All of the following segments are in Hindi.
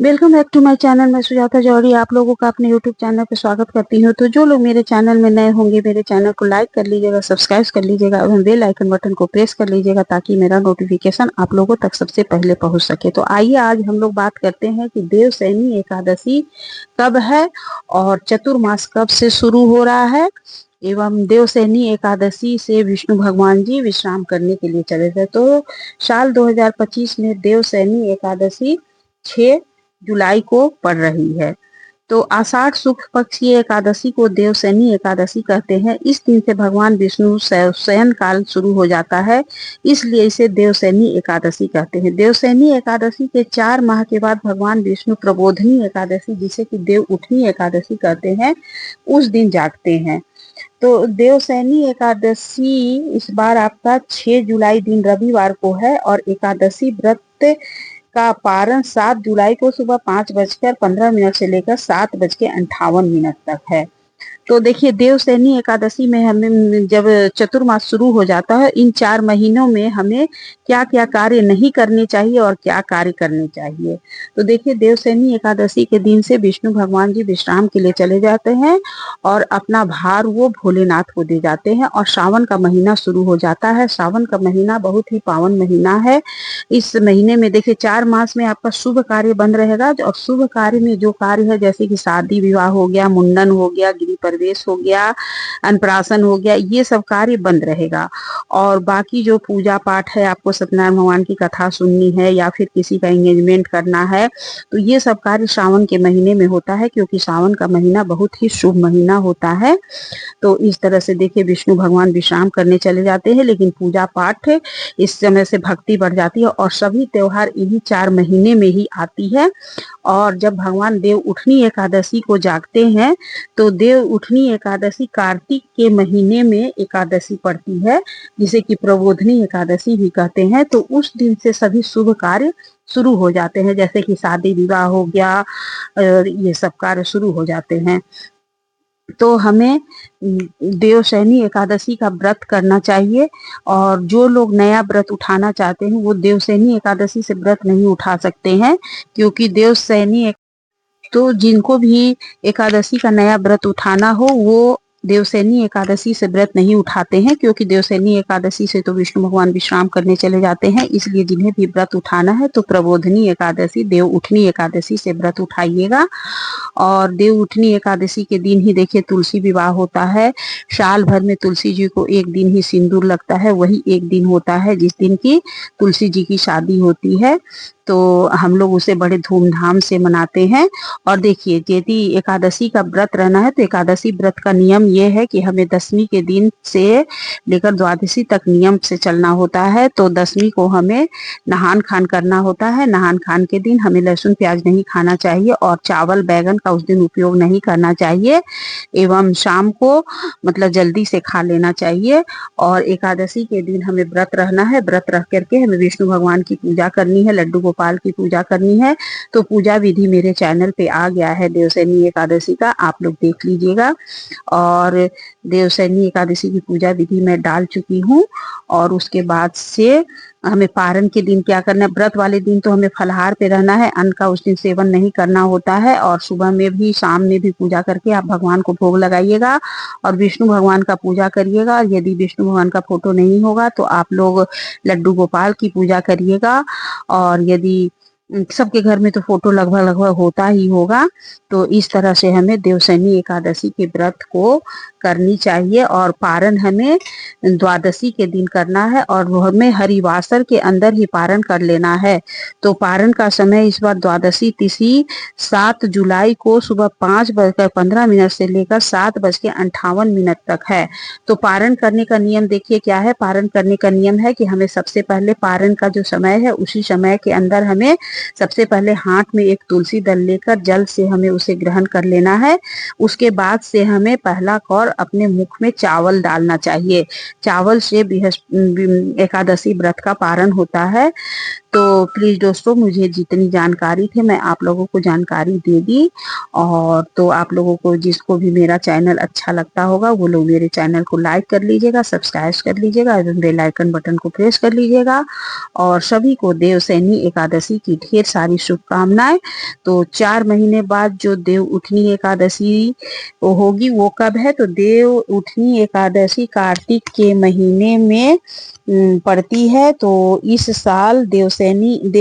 Welcome back to my channel. मैं सुजाता जौहरी आप लोगों का अपने यूट्यूब चैनल पे स्वागत करती हूँ। तो जो लोग मेरे चैनल में नए होंगे मेरे चैनल को लाइक कर लीजिएगा, सब्सक्राइब कर लीजिएगा और बेल आइकन बटन को प्रेस कर लीजिएगा ताकि मेरा नोटिफिकेशन आप लोगों तक सबसे पहले पहुंच सके। तो आइए आज हम लोग बात करते हैं कि देवशयनी एकादशी कब है और चतुर्मास कब से शुरू हो रहा है एवं देवशयनी एकादशी से विष्णु भगवान जी विश्राम करने के लिए चले थे। तो साल 2025 में देवशयनी एकादशी 6 जुलाई को पड़ रही है। तो आषाढ़ शुक्ल पक्ष की एकादशी को देवशयनी एकादशी कहते हैं। इस दिन से भगवान विष्णु शयन काल शुरू हो जाता है, इसलिए इसे देवशयनी एकादशी कहते हैं। देवशयनी एकादशी के 4 माह के बाद भगवान विष्णु प्रबोधनी एकादशी, जिसे कि देव उठनी एकादशी कहते हैं, उस दिन जागते हैं। तो देवशयनी एकादशी इस बार आपका 6 जुलाई दिन रविवार को है और एकादशी व्रत का पारण 7 जुलाई को सुबह 5:15 से लेकर 7:58 तक है। तो देखिए देवशयनी एकादशी में हमें जब चतुर्मास शुरू हो जाता है, इन 4 महीनों में हमें क्या क्या कार्य नहीं करने चाहिए और क्या कार्य करने चाहिए। तो देखिए देवशयनी एकादशी के दिन से विष्णु भगवान जी विश्राम के लिए चले जाते हैं और अपना भार वो भोलेनाथ को दे जाते हैं और सावन का महीना शुरू हो जाता है। सावन का महीना बहुत ही पावन महीना है। इस महीने में देखिए 4 मास में आपका शुभ कार्य बंद रहेगा और शुभ कार्य में जो कार्य है जैसे कि शादी विवाह हो गया, मुंडन हो गया, गृह प्रवेश हो गया, अन्नप्राशन हो गया, ये सब कार्य बंद रहेगा। और बाकी जो पूजा पाठ है, आपको सत्यनारायण भगवान की कथा सुननी है या फिर किसी का एंगेजमेंट करना है, तो ये सब कार्य सावन के महीने में होता है क्योंकि सावन का महीना बहुत ही शुभ महीना होता है। तो इस तरह से देखिए विष्णु भगवान विश्राम करने चले जाते हैं, लेकिन पूजा पाठ इस समय से भक्ति बढ़ जाती है और सभी त्योहार इन्हीं 4 महीने में ही आती है। और जब भगवान देव उठनी एकादशी को जागते हैं तो देव उठनी एकादशी कार्तिक के महीने में एकादशी पड़ती है, जिसे कि प्रबोधनी एकादशी भी कहते हैं। तो उस दिन से सभी शुभ कार्य शुरू हो जाते हैं, जैसे कि शादी विवाह हो गया, ये सब कार्य शुरू हो जाते हैं। तो हमें देवशयनी एकादशी का व्रत करना चाहिए और जो लोग नया व्रत उठाना चाहते हैं वो देवशयनी एकादशी से व्रत नहीं उठा सकते हैं, क्योंकि देवशयनी तो जिनको भी एकादशी का नया व्रत उठाना हो वो देवशयनी एकादशी से व्रत नहीं उठाते हैं, क्योंकि देवशयनी एकादशी से तो विष्णु भगवान विश्राम करने चले जाते हैं। इसलिए जिन्हें भी व्रत उठाना है तो प्रबोधनी एकादशी, देव उठनी एकादशी से व्रत उठाइएगा। और देव उठनी एकादशी के दिन ही देखिए तुलसी विवाह होता है। साल भर में तुलसी जी को एक दिन ही सिंदूर लगता है, वही एक दिन होता है जिस दिन की तुलसी जी की शादी होती है। तो हम लोग उसे बड़े धूमधाम से मनाते हैं। और देखिए यदि एकादशी का व्रत रहना है तो एकादशी व्रत का नियम ये है कि हमें दशमी के दिन से लेकर द्वादशी तक नियम से चलना होता है। तो दशमी को हमें नहान खान करना होता है। नहान खान के दिन हमें लहसुन प्याज नहीं खाना चाहिए और चावल बैगन का उस दिन उपयोग नहीं करना चाहिए एवं शाम को मतलब जल्दी से खा लेना चाहिए। और एकादशी के दिन हमें व्रत रहना है। व्रत रख करके हमें विष्णु भगवान की पूजा करनी है, लड्डू गोपाल की पूजा करनी है। तो पूजा विधि मेरे चैनल पे आ गया है देवशयनी एकादशी का, आप लोग देख लीजिएगा। और देवशयनी एकादशी की पूजा विधि मैं डाल चुकी हूँ। और उसके बाद से हमें पारण के दिन क्या करना है, व्रत वाले दिन तो हमें फलाहार पे रहना है, अन्न का उस दिन सेवन नहीं करना होता है। और सुबह में भी शाम में भी पूजा करके आप भगवान को भोग लगाइएगा और विष्णु भगवान का पूजा करिएगा। यदि विष्णु भगवान का फोटो नहीं होगा तो आप लोग लड्डू गोपाल की पूजा करिएगा। और यदि सबके घर में तो फोटो लगभग लगभग होता ही होगा। तो इस तरह से हमें देवशयनी एकादशी के व्रत को करनी चाहिए। और पारण हमें द्वादशी के दिन करना है और हमें हरिवासर के अंदर ही पारण कर लेना है। तो पारण का समय इस बार द्वादशी तिथि 7 जुलाई को सुबह 5:15 से लेकर 7:58 तक है। तो पारण करने का नियम देखिए क्या है। पारण करने का नियम है कि हमें सबसे पहले पारण का जो समय है उसी समय के अंदर हमें सबसे पहले हाथ में एक तुलसी दल लेकर जल से हमें उसे ग्रहण कर लेना है। उसके बाद से हमें पहला कौर अपने मुख में चावल डालना चाहिए। चावल से एकादशी व्रत का पारण होता है। तो प्लीज़ दोस्तों, मुझे जितनी जानकारी थी मैं आप लोगों को जानकारी दे दी। और तो आप लोगों को जिसको भी मेरा चैनल अच्छा लगता होगा वो लोग मेरे चैनल को लाइक कर लीजिएगा, सब्सक्राइब कर लीजिएगा एवं बेल आइकन बटन को प्रेस कर लीजिएगा। और सभी को देवशयनी एकादशी की ढेर सारी शुभकामनाएं। तो 4 महीने बाद जो देव उठनी एकादशी होगी वो कब है? तो देव उठनी एकादशी कार्तिक के महीने में पड़ती है। तो इस साल देव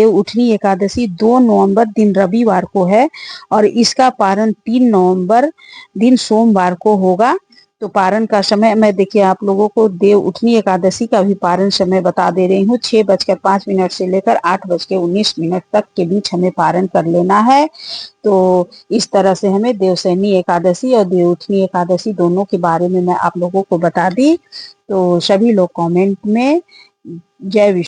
उठनी एकादशी 2 नवंबर दिन रविवार को है और इसका पारण 3 नवंबर दिन सोमवार को होगा। तो पारण का समय मैं देखिए आप लोगों को देव उठनी एकादशी का भी पारण समय बता दे रही हूँ। 6:05 से लेकर 8:19 तक के बीच हमें पारण कर लेना है। तो इस तरह से हमें देवशयनी एकादशी और देव उठनी एकादशी दोनों के बारे में मैं आप लोगों को बता दी। तो सभी लोग कमेंट में जय विष्णु